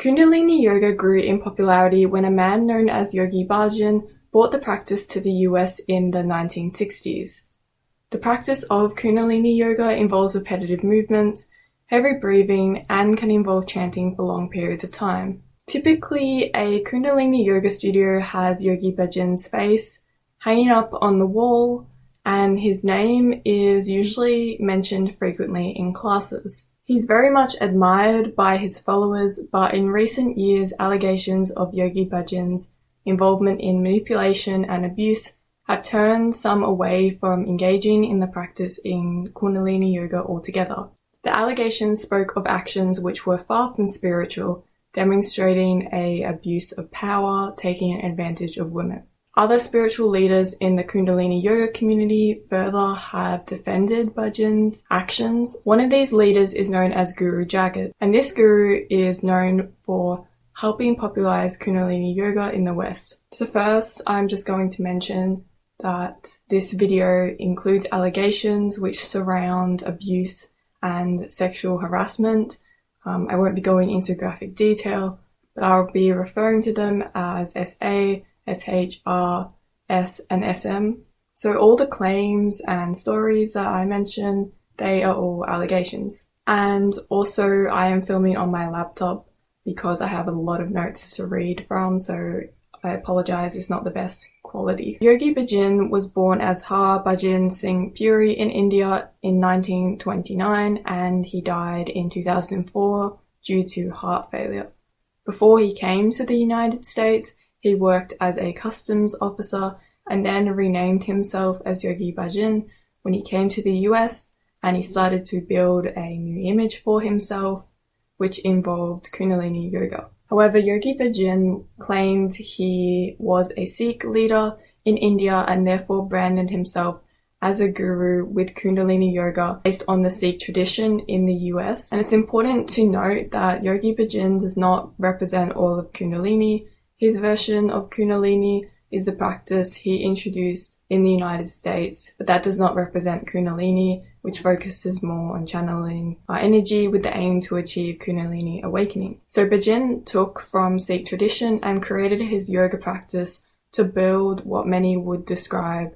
Kundalini Yoga grew in popularity when a man known as Yogi Bhajan brought the practice to the US in the 1960s. The practice of Kundalini Yoga involves repetitive movements, heavy breathing, and can involve chanting for long periods of time. Typically, a Kundalini Yoga studio has Yogi Bhajan's face hanging up on the wall, and his name is usually mentioned frequently in classes. He's very much admired by his followers, but in recent years, allegations of Yogi Bhajan's involvement in manipulation and abuse have turned some away from engaging in the practice in Kundalini Yoga altogether. The allegations spoke of actions which were far from spiritual, demonstrating an abuse of power, taking advantage of women. Other spiritual leaders in the Kundalini Yoga community further have defended Bhajan's actions. One of these leaders is known as Guru Jagat, and this guru is known for helping popularize Kundalini Yoga in the West. So first, I'm just going to mention that this video includes allegations which surround abuse and sexual harassment. I won't be going into graphic detail, but I'll be referring to them as SA, SHR, S, and SM. So all the claims and stories that I mentioned, they are all allegations. And also I am filming on my laptop because I have a lot of notes to read from, so I apologize, it's not the best quality. Yogi Bhajan was born as Har Bhajan Singh Puri in India in 1929, and he died in 2004 due to heart failure. Before he came to the United States, he worked as a customs officer and then renamed himself as Yogi Bhajan when he came to the US, and he started to build a new image for himself, which involved Kundalini Yoga. However, Yogi Bhajan claimed he was a Sikh leader in India and therefore branded himself as a guru with Kundalini Yoga based on the Sikh tradition in the US. And it's important to note that Yogi Bhajan does not represent all of Kundalini. His version of Kundalini is the practice he introduced in the United States, but that does not represent Kundalini, which focuses more on channeling our energy with the aim to achieve Kundalini awakening. So Bhajan took from Sikh tradition and created his yoga practice to build what many would describe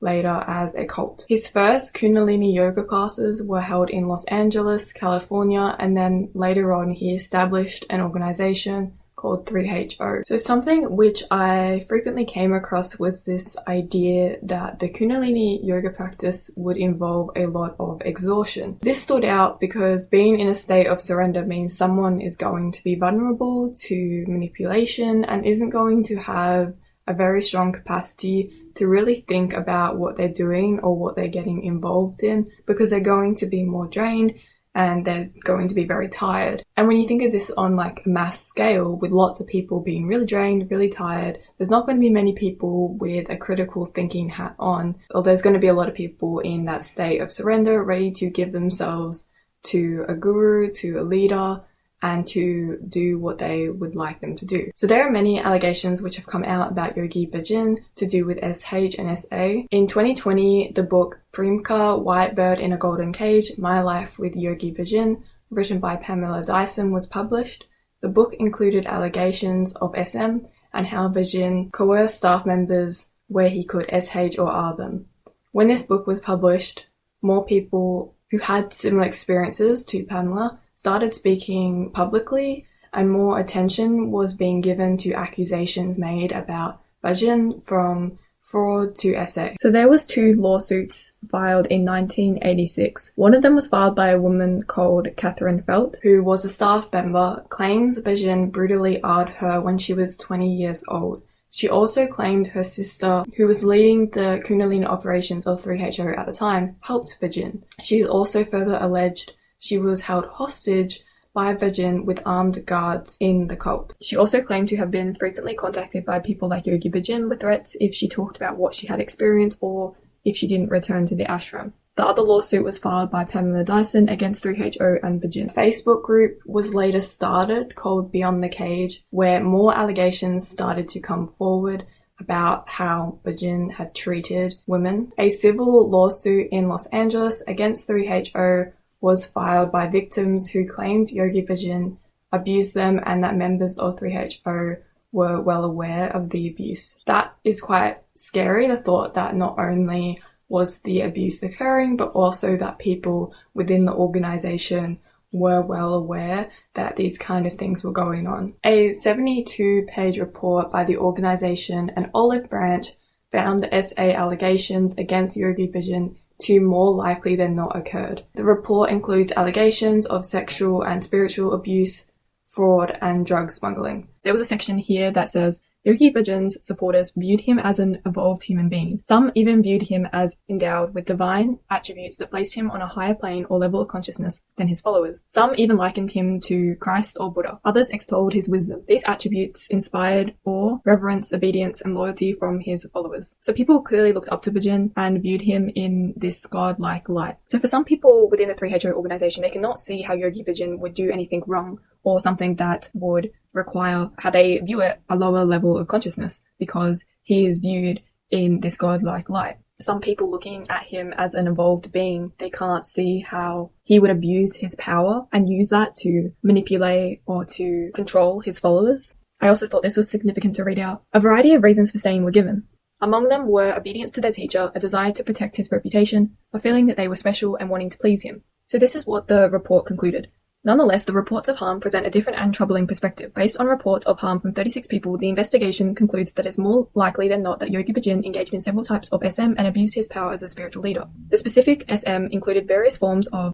later as a cult. His first Kundalini yoga classes were held in Los Angeles, California, and then later on he established an organization called 3HO. So something which I frequently came across was this idea that the Kundalini yoga practice would involve a lot of exhaustion. This stood out because being in a state of surrender means someone is going to be vulnerable to manipulation and isn't going to have a very strong capacity to really think about what they're doing or what they're getting involved in, because they're going to be more drained and they're going to be very tired. And when you think of this on like a mass scale, with lots of people being really drained, really tired, there's not going to be many people with a critical thinking hat on, or there's going to be a lot of people in that state of surrender, ready to give themselves to a guru, to a leader, and to do what they would like them to do. So there are many allegations which have come out about Yogi Bhajan to do with SH and SA. In 2020, the book Primka, White Bird in a Golden Cage, My Life with Yogi Bhajan, written by Pamela Dysons, was published. The book included allegations of SM and how Bhajan coerced staff members where he could SH or R them. When this book was published, more people who had similar experiences to Pamela started speaking publicly, and more attention was being given to accusations made about Bhajan, from fraud to SA. So there was 2 lawsuits filed in 1986. One of them was filed by a woman called Catherine Felt, who was a staff member, claims Bhajan brutally R-ed her when she was 20 years old. She also claimed her sister, who was leading the Kundalini operations of 3HO at the time, helped Bhajan. She also further alleged she was held hostage by Bhajan with armed guards in the cult. She also claimed to have been frequently contacted by people like Yogi Bhajan with threats if she talked about what she had experienced or if she didn't return to the ashram. The other lawsuit was filed by Pamela Dysons against 3HO and Bhajan. A Facebook group was later started called Beyond the Cage, where more allegations started to come forward about how Bhajan had treated women. A civil lawsuit in Los Angeles against 3HO was filed by victims who claimed Yogi Bhajan abused them and that members of 3HO were well aware of the abuse. That is quite scary, the thought that not only was the abuse occurring, but also that people within the organization were well aware that these kind of things were going on. A 72-page report by the organization and Olive Branch found the SA allegations against Yogi Bhajan to more likely than not occurred. The report includes allegations of sexual and spiritual abuse, fraud, and drug smuggling. There was a section here that says, Yogi Bhajan's supporters viewed him as an evolved human being. Some even viewed him as endowed with divine attributes that placed him on a higher plane or level of consciousness than his followers. Some even likened him to Christ or Buddha. Others extolled his wisdom. These attributes inspired awe, reverence, obedience, and loyalty from his followers. So people clearly looked up to Bhajan and viewed him in this godlike light. So for some people within the 3HO organization, they cannot see how Yogi Bhajan would do anything wrong or something that would require how they view it a lower level of consciousness, because he is viewed in this godlike light. Some people looking at him as an evolved being, they can't see how he would abuse his power and use that to manipulate or to control his followers. I also thought this was significant to read out. A variety of reasons for staying were given. Among them were obedience to their teacher, a desire to protect his reputation, a feeling that they were special and wanting to please him. So this is what the report concluded. Nonetheless, the reports of harm present a different and troubling perspective. Based on reports of harm from 36 people, the investigation concludes that it's more likely than not that Yogi Bhajan engaged in several types of SM and abused his power as a spiritual leader. The specific SM included various forms of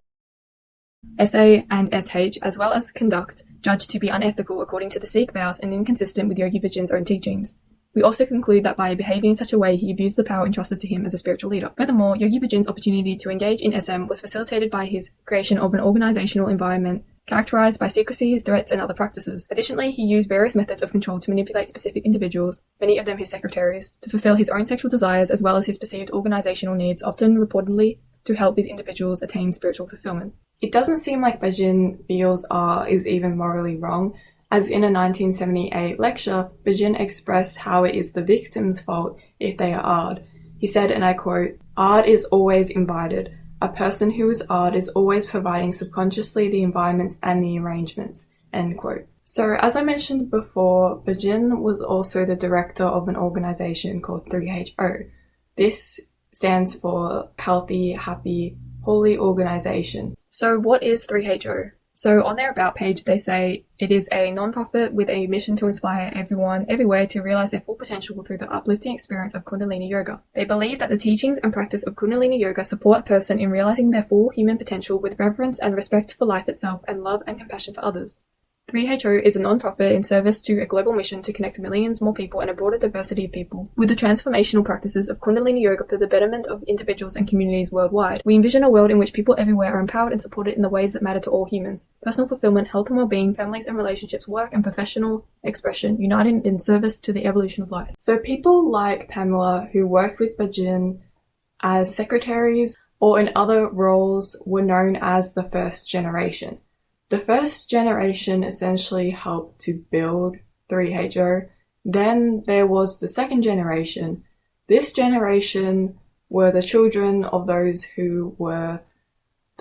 SA and SH, as well as conduct judged to be unethical according to the Sikh vows and inconsistent with Yogi Bhajan's own teachings. We also conclude that by behaving in such a way, he abused the power entrusted to him as a spiritual leader. Furthermore, Yogi Bhajan's opportunity to engage in SM was facilitated by his creation of an organizational environment characterized by secrecy, threats, and other practices. Additionally, he used various methods of control to manipulate specific individuals, many of them his secretaries, to fulfill his own sexual desires as well as his perceived organizational needs, often reportedly to help these individuals attain spiritual fulfillment. It doesn't seem like Bhajan feels art is even morally wrong, as in a 1978 lecture, Bhajan expressed how it is the victim's fault if they are art. He said, and I quote, "Art is always invited. A person who is art is always providing subconsciously the environments and the arrangements," end quote. So as I mentioned before, Bhajan was also the director of an organization called 3HO. This stands for Healthy, Happy, Holy Organization. So what is 3HO? So on their About page, they say it is a non-profit with a mission to inspire everyone, everywhere to realize their full potential through the uplifting experience of Kundalini Yoga. They believe that the teachings and practice of Kundalini Yoga support a person in realizing their full human potential with reverence and respect for life itself and love and compassion for others. 3HO is a non-profit in service to a global mission to connect millions more people and a broader diversity of people with the transformational practices of Kundalini Yoga for the betterment of individuals and communities worldwide. We envision a world in which people everywhere are empowered and supported in the ways that matter to all humans. Personal fulfillment, health and well-being, families and relationships, work and professional expression, united in service to the evolution of life. So people like Pamela, who worked with Bhajan as secretaries or in other roles, were known as the first generation. The first generation essentially helped to build 3HO. Then there was the second generation. This generation were the children of those who were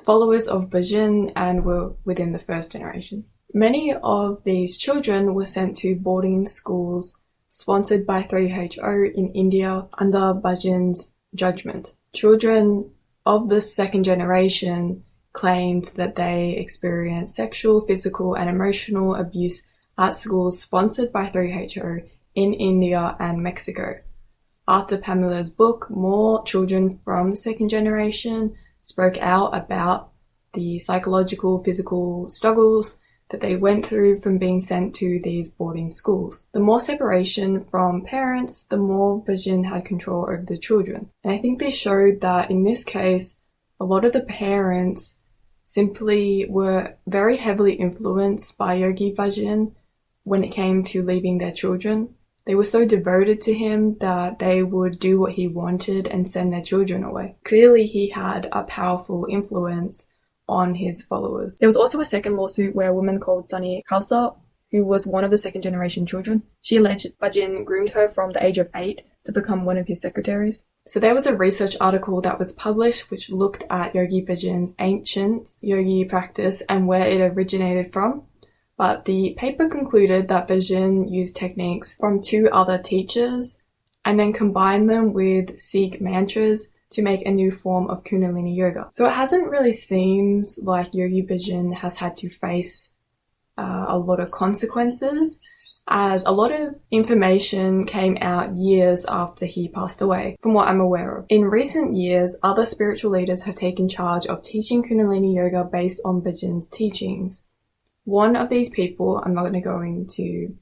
followers of Bhajan and were within the first generation. Many of these children were sent to boarding schools sponsored by 3HO in India under Bhajan's judgment. Children of the second generation claimed that they experienced sexual, physical, and emotional abuse at schools sponsored by 3HO in India and Mexico. After Pamela's book, more children from the second generation spoke out about the psychological, physical struggles that they went through from being sent to these boarding schools. The more separation from parents, the more Bhajan had control over the children. And I think this showed that in this case, a lot of the parents simply were very heavily influenced by Yogi Bhajan when it came to leaving their children. They were so devoted to him that they would do what he wanted and send their children away. Clearly, he had a powerful influence on his followers. There was also a second lawsuit where a woman called Sunny Khalsa, who was one of the second generation children, she alleged Bhajan groomed her from the age of 8 to become one of his secretaries. So there was a research article that was published which looked at Yogi Bhajan's ancient yogi practice and where it originated from. but the paper concluded that Bhajan used techniques from 2 other teachers and then combined them with Sikh mantras to make a new form of Kundalini Yoga. So it hasn't really seemed like Yogi Bhajan has had to face a lot of consequences, as a lot of information came out years after he passed away, from what I'm aware of. In recent years, other spiritual leaders have taken charge of teaching Kundalini Yoga based on Bhajan's teachings. One of these people, I'm not going to go into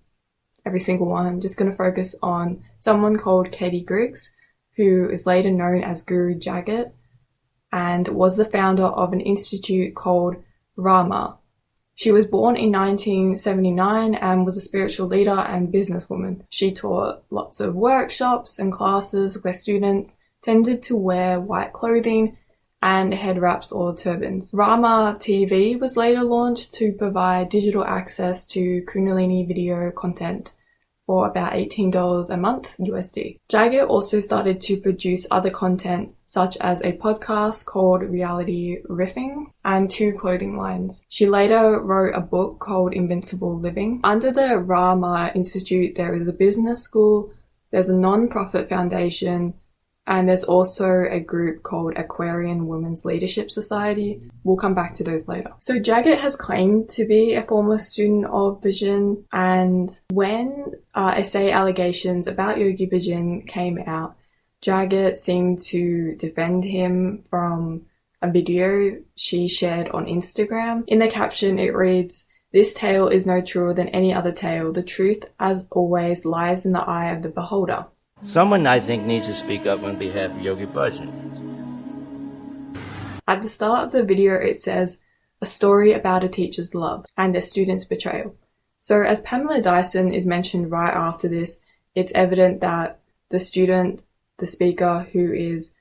every single one, I'm just going to focus on someone called Katie Griggs, who is later known as Guru Jagat, and was the founder of an institute called Rama. She was born in 1979 and was a spiritual leader and businesswoman. She taught lots of workshops and classes where students tended to wear white clothing and head wraps or turbans. Rama TV was later launched to provide digital access to Kundalini video content for about $18 a month USD. Jagat also started to produce other content such as a podcast called Reality Riffing and 2 clothing lines. She later wrote a book called Invincible Living. Under the Rama Institute, there is a business school, there's a non-profit foundation, and there's also a group called Aquarian Women's Leadership Society. We'll come back to those later. So Jagat has claimed to be a former student of Bhajan, and when essay allegations about Yogi Bhajan came out, Jagat seemed to defend him from a video she shared on Instagram. In the caption it reads, "This tale is no truer than any other tale. The truth, as always, lies in the eye of the beholder." Someone, I think, needs to speak up on behalf of Yogi Bhajan. At the start of the video it says, "A story about a teacher's love and a student's betrayal." So as Pamela Dysons is mentioned right after this, it's evident that the student, the speaker, who is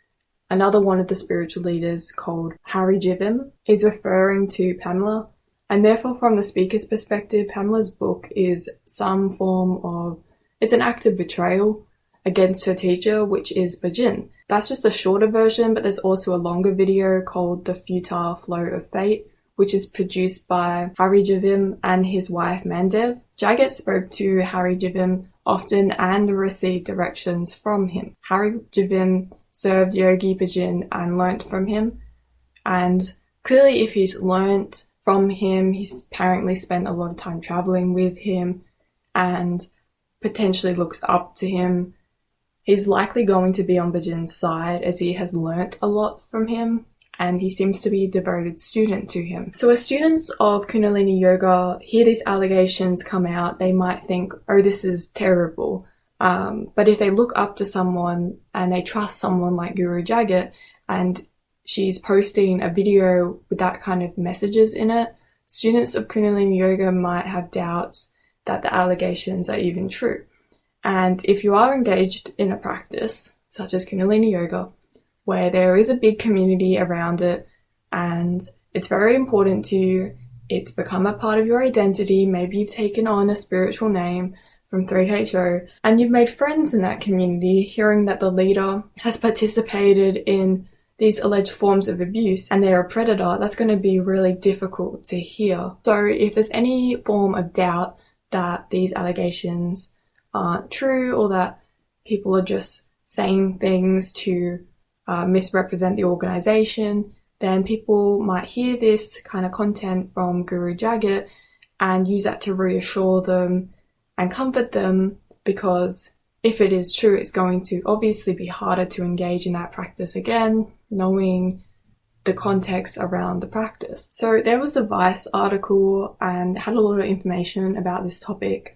another one of the spiritual leaders called Hari Jivim, is referring to Pamela. And therefore, from the speaker's perspective, Pamela's book is some form of, it's an act of betrayal against her teacher, which is Bhajan. That's just a shorter version, but there's also a longer video called The Futile Flow of Fate, which is produced by Hari Jivim and his wife Mandev. Jagat spoke to Hari Jivim often and received directions from him. Hari Jivim served Yogi Bhajan and learnt from him, and clearly if he's learnt from him, he's apparently spent a lot of time travelling with him and potentially looks up to him. He's likely going to be on Bhajan's side as he has learnt a lot from him and he seems to be a devoted student to him. So as students of Kundalini Yoga hear these allegations come out, they might think, oh, this is terrible. But if they look up to someone and they trust someone like Guru Jagat and she's posting a video with that kind of messages in it, students of Kundalini Yoga might have doubts that the allegations are even true. And if you are engaged in a practice, such as Kundalini Yoga, where there is a big community around it and it's very important to you, it's become a part of your identity, maybe you've taken on a spiritual name from 3HO, and you've made friends in that community, hearing that the leader has participated in these alleged forms of abuse and they're a predator, that's going to be really difficult to hear. So if there's any form of doubt that these allegations aren't true or that people are just saying things to misrepresent the organization, then people might hear this kind of content from Guru Jagat and use that to reassure them and comfort them, because if it is true, it's going to obviously be harder to engage in that practice again, knowing the context around the practice. So there was a Vice article and had a lot of information about this topic.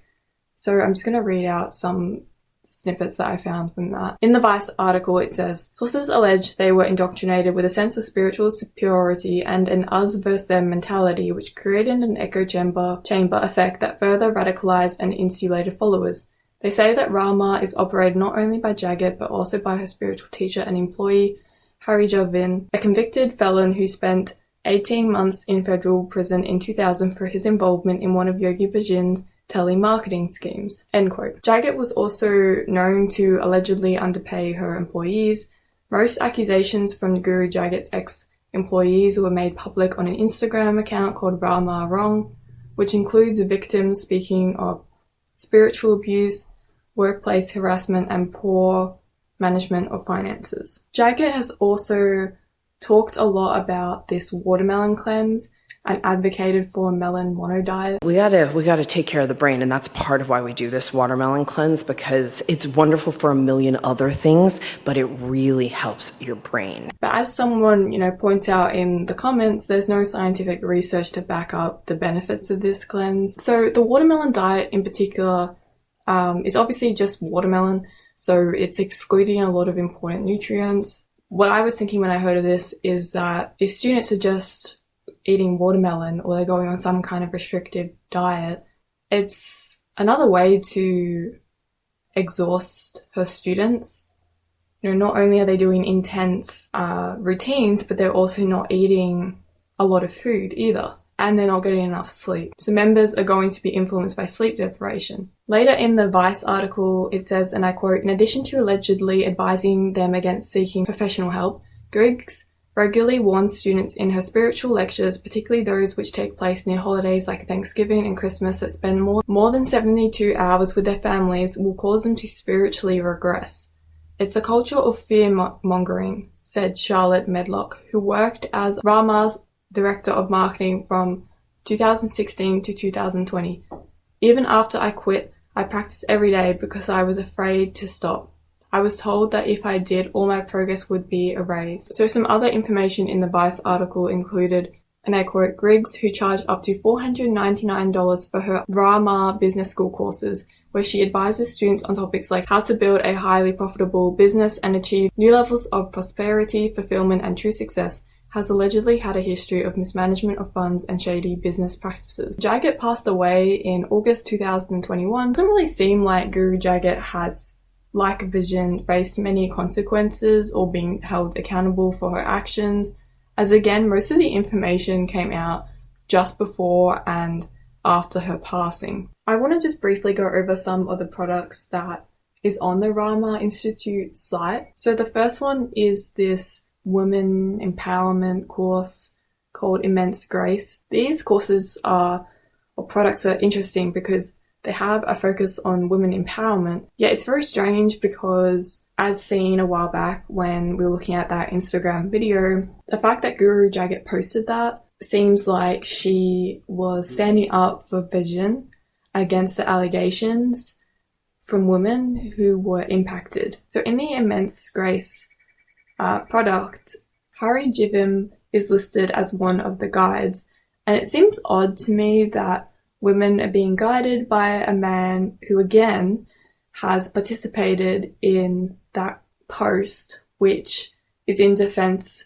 So I'm just going to read out some snippets that I found from that. In the Vice article, it says, sources allege they were indoctrinated with a sense of spiritual superiority and an us versus them mentality, which created an echo chamber effect that further radicalized and insulated followers. They say that Rama is operated not only by Jagat, but also by her spiritual teacher and employee, Hari Jivim, a convicted felon who spent 18 months in federal prison in 2000 for his involvement in one of Yogi Bhajan's telemarketing schemes. End quote. Jagat was also known to allegedly underpay her employees. Most accusations from Guru Jagat's ex-employees were made public on an Instagram account called Rama Wrong. which includes victims speaking of spiritual abuse, workplace harassment, and poor management of finances. Jagat has also talked a lot about this watermelon cleanse and advocated for a melon mono diet. We gotta take care of the brain, and that's part of why we do this watermelon cleanse, because it's wonderful for a million other things, but it really helps your brain. But as someone, points out in the comments, there's no scientific research to back up the benefits of this cleanse. So the watermelon diet in particular is obviously just watermelon, so it's excluding a lot of important nutrients. What I was thinking when I heard of this is that if students are just eating watermelon or they're going on some kind of restrictive diet, it's another way to exhaust her students. Not only are they doing intense routines, but they're also not eating a lot of food either, and they're not getting enough sleep. So members are going to be influenced by sleep deprivation. Later in the Vice article, it says, and I quote, "In addition to allegedly advising them against seeking professional help, Griggs regularly warns students in her spiritual lectures, particularly those which take place near holidays like Thanksgiving and Christmas, that spend more than 72 hours with their families will cause them to spiritually regress. It's a culture of fear-mongering," said Charlotte Medlock, who worked as Rama's Director of Marketing from 2016 to 2020. "Even after I quit, I practiced every day because I was afraid to stop. I was told that if I did, all my progress would be erased." So some other information in the Vice article included, and I quote, "Griggs, who charged up to $499 for her Rama Business School courses, where she advises students on topics like how to build a highly profitable business and achieve new levels of prosperity, fulfillment, and true success, has allegedly had a history of mismanagement of funds and shady business practices." Jagat passed away in August 2021. It doesn't really seem like Guru Jagat has, like Bhajan, faced many consequences or being held accountable for her actions, as again, most of the information came out just before and after her passing. I want to just briefly go over some of the products that is on the Rama Institute site. So the first one is this women empowerment course called Immense Grace. These courses or products are interesting because they have a focus on women empowerment. Yet it's very strange because, as seen a while back when we were looking at that Instagram video, the fact that Guru Jagat posted that seems like she was standing up for Bhajan against the allegations from women who were impacted. So in the Immense Grace product, Hari Jivim is listed as one of the guides, and it seems odd to me that women are being guided by a man who, again, has participated in that post, which is in defense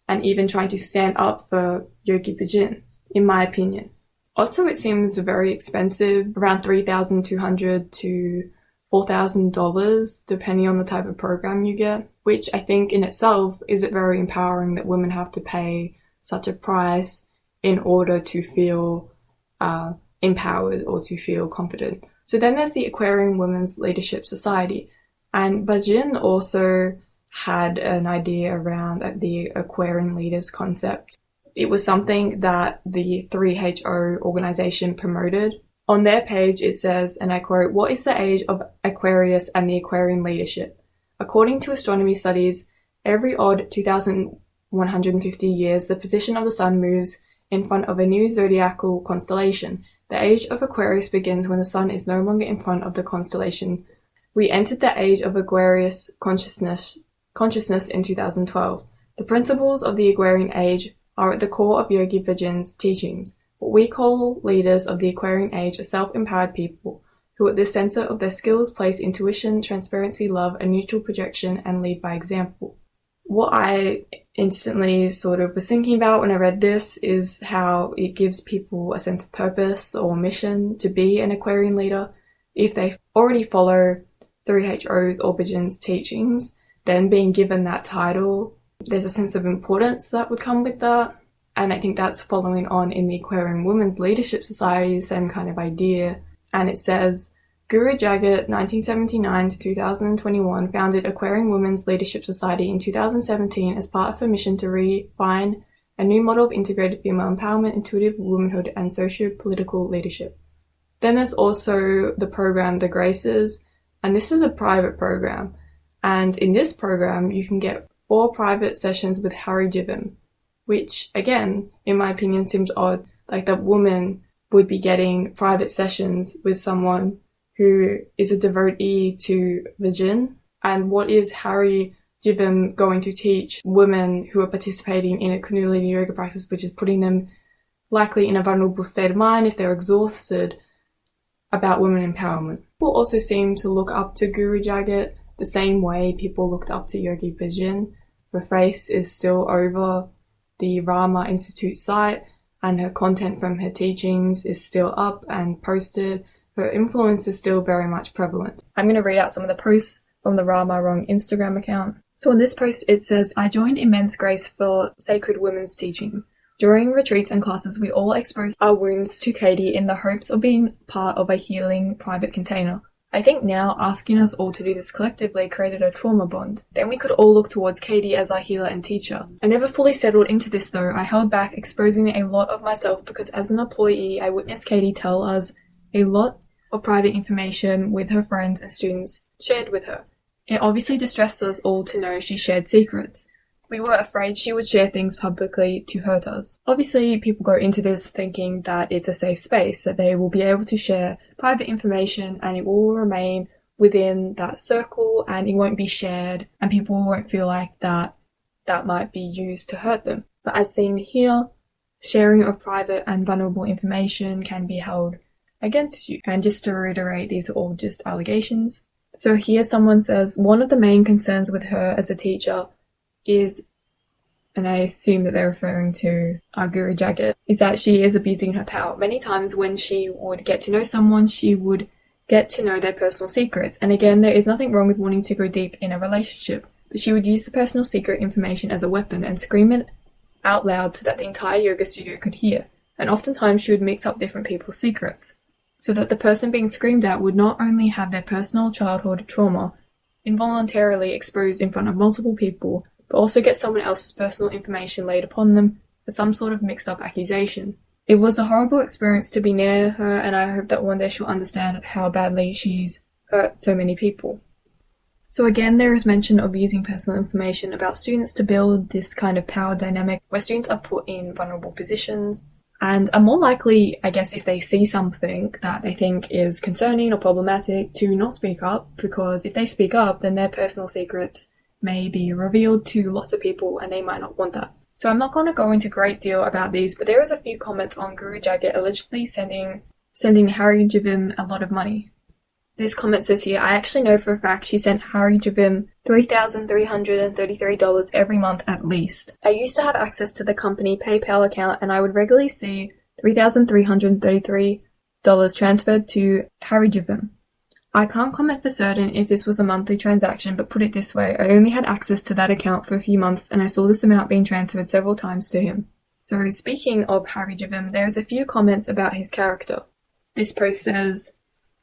and even trying to stand up for Yogi Bhajan, in my opinion. Also, it seems very expensive, around $3,200 to $4,000, depending on the type of program you get, which I think in itself is very empowering that women have to pay such a price in order to feel empowered or to feel confident. So then there's the Aquarian Women's Leadership Society, and Bhajan also had an idea around the Aquarian leaders concept. It was something that the 3HO organization promoted. On their page it says, and I quote, "What is the age of Aquarius and the Aquarian leadership? According to astronomy studies, every odd 2,150 years the position of the sun moves in front of a new zodiacal constellation. The age of Aquarius begins when the sun is no longer in front of the constellation. We entered the age of Aquarius consciousness in 2012. The principles of the Aquarian age are at the core of Yogi Bhajan's teachings. What we call leaders of the Aquarian age are self-empowered people who at the center of their skills place intuition, transparency, love, and neutral projection and lead by example." What I instantly sort of was thinking about when I read this is how it gives people a sense of purpose or mission to be an Aquarian leader. If they already follow 3HO's or Bhajan's teachings, then being given that title, there's a sense of importance that would come with that. And I think that's following on in the Aquarian Women's Leadership Society, the same kind of idea. And it says, Guru Jagat, 1979 to 2021, founded Aquarian Women's Leadership Society in 2017 as part of her mission to refine a new model of integrated female empowerment, intuitive womanhood, and socio-political leadership. Then there's also the program The Graces, and this is a private program. And in this program, you can get 4 private sessions with Harry Jivim, which, again, in my opinion, seems odd. Like, that woman would be getting private sessions with someone who is a devotee to Bhajan. And what is Harry Jivim going to teach women who are participating in a Kundalini Yoga practice, which is putting them likely in a vulnerable state of mind if they're exhausted, about women empowerment? People also seem to look up to Guru Jagat the same way people looked up to Yogi Bhajan. Her face is still over the Rama Institute site, and her content from her teachings is still up and posted. Her influence is still very much prevalent. I'm going to read out some of the posts from the Rama Wrong Instagram account. So on this post it says, I joined Immense Grace for Sacred Women's Teachings. During retreats and classes, we all expose our wounds to Katie in the hopes of being part of a healing private container. I think now asking us all to do this collectively created a trauma bond. Then we could all look towards Katie as our healer and teacher. I never fully settled into this though. I held back, exposing a lot of myself because as an employee, I witnessed Katie tell us a lot of private information with her friends and students shared with her. It obviously distressed us all to know she shared secrets. We were afraid she would share things publicly to hurt us. Obviously, people go into this thinking that it's a safe space, that they will be able to share private information and it will remain within that circle and it won't be shared and people won't feel like that might be used to hurt them. But as seen here, sharing of private and vulnerable information can be held against you. And just to reiterate, these are all just allegations. So here someone says, one of the main concerns with her as a teacher is, and I assume that they're referring to our Guru Jagat, is that she is abusing her power. Many times when she would get to know someone, she would get to know their personal secrets. And again, there is nothing wrong with wanting to go deep in a relationship, but she would use the personal secret information as a weapon and scream it out loud so that the entire yoga studio could hear. And oftentimes she would mix up different people's secrets, so that the person being screamed at would not only have their personal childhood trauma involuntarily exposed in front of multiple people, but also get someone else's personal information laid upon them as some sort of mixed up accusation. It was a horrible experience to be near her, and I hope that one day she'll understand how badly she's hurt so many people. So again, there is mention of using personal information about students to build this kind of power dynamic where students are put in vulnerable positions and are more likely, I guess, if they see something that they think is concerning or problematic, to not speak up, because if they speak up, then their personal secrets may be revealed to lots of people and they might not want that. So I'm not going to go into a great deal about these, but there is a few comments on Guru Jagat allegedly sending Harry Jivim a lot of money. This comment says here, I actually know for a fact she sent Harry Jivim $3,333 every month at least. I used to have access to the company PayPal account and I would regularly see $3,333 transferred to Harry Jivim. I can't comment for certain if this was a monthly transaction, but put it this way, I only had access to that account for a few months and I saw this amount being transferred several times to him. So speaking of Harry Jivim, there's a few comments about his character. This post says,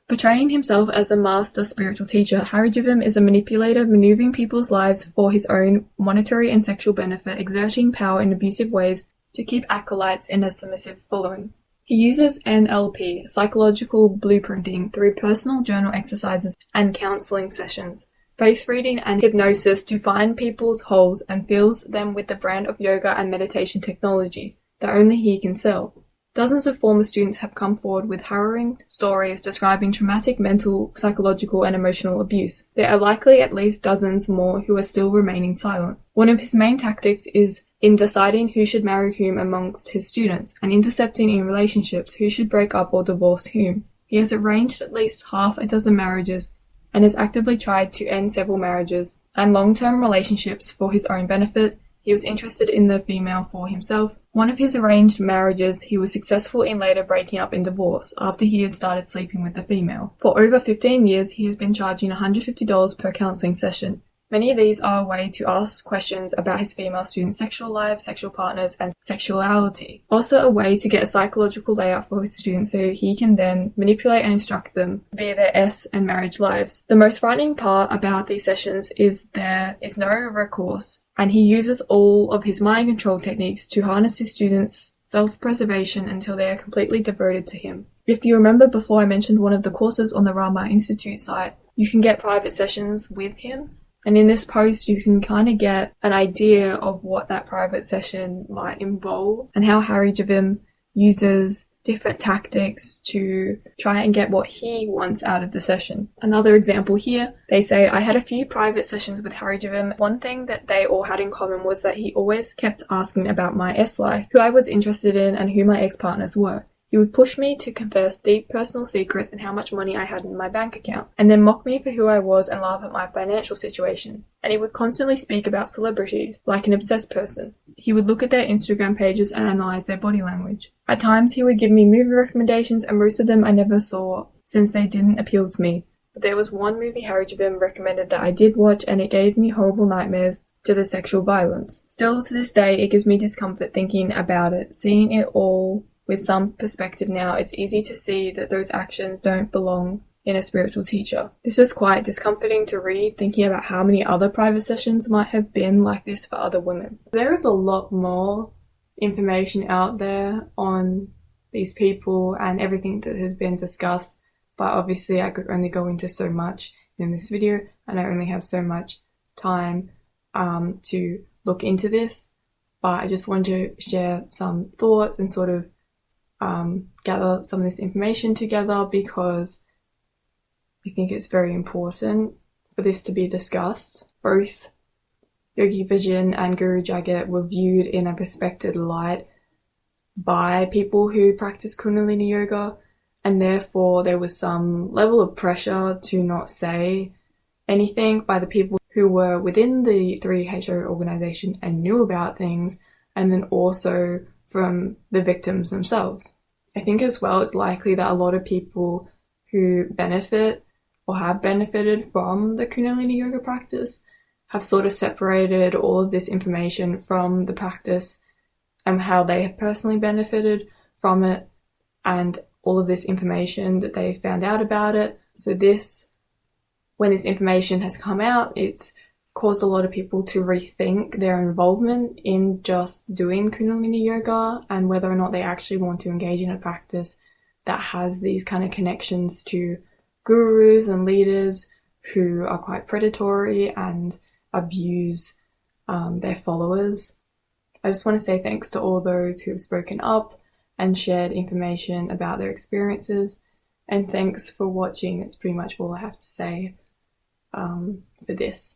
portraying himself as a master spiritual teacher, Harry Jivim is a manipulator, maneuvering people's lives for his own monetary and sexual benefit, exerting power in abusive ways to keep acolytes in a submissive following. He uses NLP, psychological blueprinting, through personal journal exercises and counseling sessions, face reading and hypnosis to find people's holes and fills them with the brand of yoga and meditation technology that only he can sell. Dozens of former students have come forward with harrowing stories describing traumatic mental, psychological, and emotional abuse. There are likely at least dozens more who are still remaining silent. One of his main tactics is in deciding who should marry whom amongst his students, and intercepting in relationships who should break up or divorce whom. He has arranged at least half a dozen marriages and has actively tried to end several marriages and long-term relationships for his own benefit. He was interested in the female for himself. One of his arranged marriages, he was successful in later breaking up in divorce after he had started sleeping with the female. For over 15 years, he has been charging $150 per counseling session, Many of these are a way to ask questions about his female students' sexual lives, sexual partners, and sexuality. Also a way to get a psychological layout for his students so he can then manipulate and instruct them via their S and marriage lives. The most frightening part about these sessions is there is no recourse, and he uses all of his mind control techniques to harness his students' self-preservation until they are completely devoted to him. If you remember before, I mentioned one of the courses on the Rama Institute site. You can get private sessions with him. And in this post, you can kind of get an idea of what that private session might involve and how Harry Javim uses different tactics to try and get what he wants out of the session. Another example here, they say, I had a few private sessions with Harry Javim. One thing that they all had in common was that he always kept asking about my S-life, who I was interested in and who my ex-partners were. He would push me to confess deep personal secrets and how much money I had in my bank account, and then mock me for who I was and laugh at my financial situation. And he would constantly speak about celebrities, like an obsessed person. He would look at their Instagram pages and analyze their body language. At times, he would give me movie recommendations, and most of them I never saw, since they didn't appeal to me. But there was one movie Harry Javim recommended that I did watch, and it gave me horrible nightmares to the sexual violence. Still, to this day, it gives me discomfort thinking about it, seeing it all with some perspective now. It's easy to see that those actions don't belong in a spiritual teacher. This is quite discomforting to read, thinking about how many other private sessions might have been like this for other women. There is a lot more information out there on these people and everything that has been discussed, but obviously I could only go into so much in this video, and I only have so much time to look into this. But I just wanted to share some thoughts and sort of gather some of this information together, because I think it's very important for this to be discussed. Both Yogi Bhajan and Guru Jagat were viewed in a respected light by people who practice Kundalini Yoga, and therefore there was some level of pressure to not say anything by the people who were within the 3HO organization and knew about things, and then also from the victims themselves. I think as well it's likely that a lot of people who benefit or have benefited from the Kundalini Yoga practice have sort of separated all of this information from the practice and how they have personally benefited from it, and all of this information that they found out about it. So when this information has come out, it's caused a lot of people to rethink their involvement in just doing Kundalini Yoga and whether or not they actually want to engage in a practice that has these kind of connections to gurus and leaders who are quite predatory and abuse their followers. I just want to say thanks to all those who have spoken up and shared information about their experiences, and thanks for watching. It's pretty much all I have to say for this.